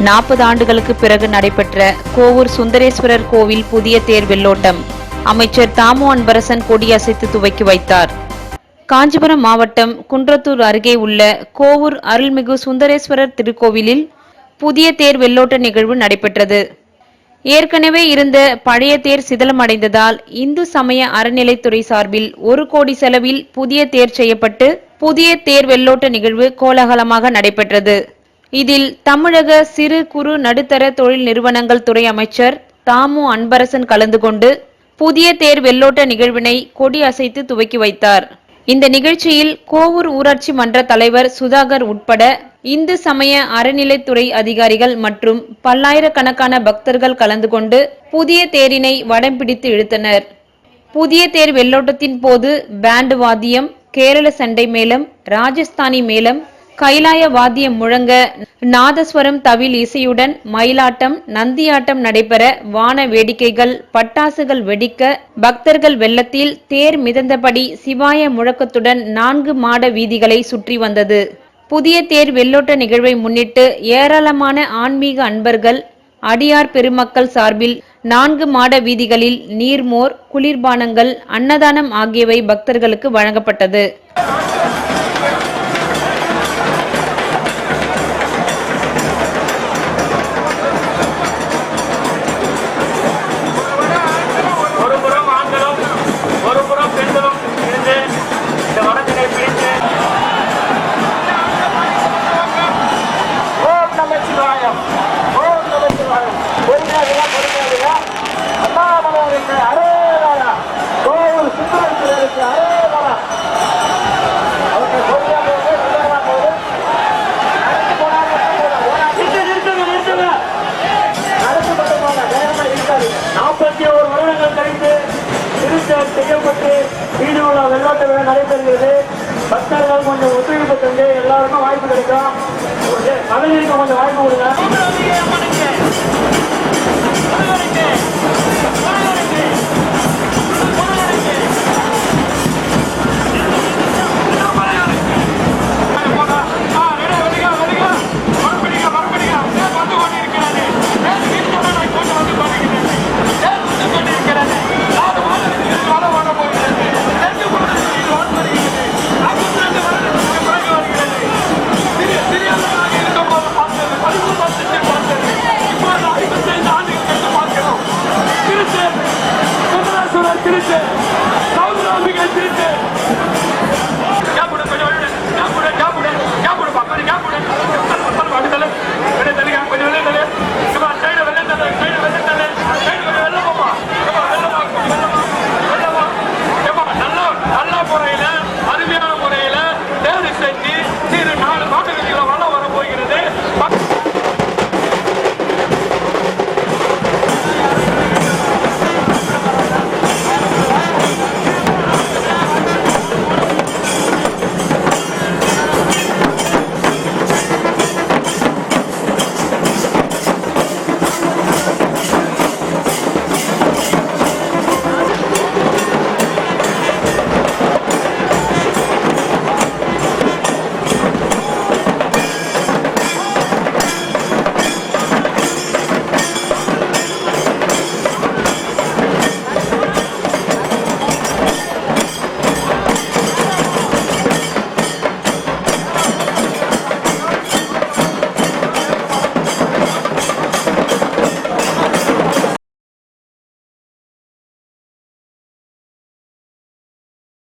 40 ஆண்டுகளுக்கு பிறகு நடைபெற்ற கோவூர் சுந்தரேஸ்வரர் கோவில் புதிய தேர் வெள்ளோட்டம் அமைச்சர் தாமு அன்பரசன் கொடியசைத்து துவக்கி வைத்தார். காஞ்சிபுரம் மாவட்டம் குன்றத்தூர் அருகே உள்ள கோவூர் அருள்மிகு சுந்தரேஸ்வரர் திருக்கோவிலில் புதிய தேர் வெள்ளோட்ட நிகழ்வு நடைபெற்றது. ஏற்கனவே இருந்த பழைய தேர் சிதலமடைந்ததால் இந்து சமய அறநிலைத்துறை சார்பில் 1 கோடி செலவில் புதிய தேர் செய்யப்பட்டு புதிய தேர் வெள்ளோட்ட நிகழ்வு கோலாகலமாக நடைபெற்றது. இதில் தமிழக சிறு குறு நடுத்தர தொழில் நிறுவனங்கள் துறை அமைச்சர் தாமு அன்பரசன் கலந்து கொண்டு புதிய தேர் வெள்ளோட்ட நிகழ்வினை கொடி அசைத்து துவக்கி வைத்தார். இந்த நிகழ்ச்சியில் கோவூர் ஊராட்சி மன்ற தலைவர் சுதாகர் உட்பட இந்து சமய அறநிலைத்துறை அதிகாரிகள் மற்றும் பல்லாயிரக்கணக்கான பக்தர்கள் கலந்து கொண்டு புதிய தேரினை வடம் பிடித்து இழுத்தனர். புதிய தேர் வெள்ளோட்டத்தின் போது பேண்டு வாத்தியம், கேரள சண்டை மேளம், ராஜஸ்தானி மேளம், கைலாய வாத்தியம் முழங்க நாதஸ்வரம் தவில் இசையுடன் மயிலாட்டம், நந்தியாட்டம் நடைபெற வான வேடிக்கைகள், பட்டாசுகள் வெடிக்க பக்தர்கள் வெள்ளத்தில் தேர் மிதந்தபடி சிவாய முழக்கத்துடன் 4 மாட வீதிகளை சுற்றி வந்தது. புதிய தேர் வெள்ளோட்ட நிகழ்வை முன்னிட்டு ஏராளமான ஆன்மீக அன்பர்கள், அடியார் பெருமக்கள் சார்பில் 4 மாட வீதிகளில் நீர்மோர், குளிர்பானங்கள், அன்னதானம் ஆகியவை பக்தர்களுக்கு வழங்கப்பட்டது. செய்யப்பட்டு வீடுள்ள வெள்ளோட்ட விழா நடைபெறுகிறது. பக்தர்கள் கொஞ்சம் ஒத்துழைப்பு தந்து எல்லாருக்கும் வாய்ப்பு கிடைக்கும். மகளிருக்கு கொஞ்சம் வாய்ப்பு கொடுங்க.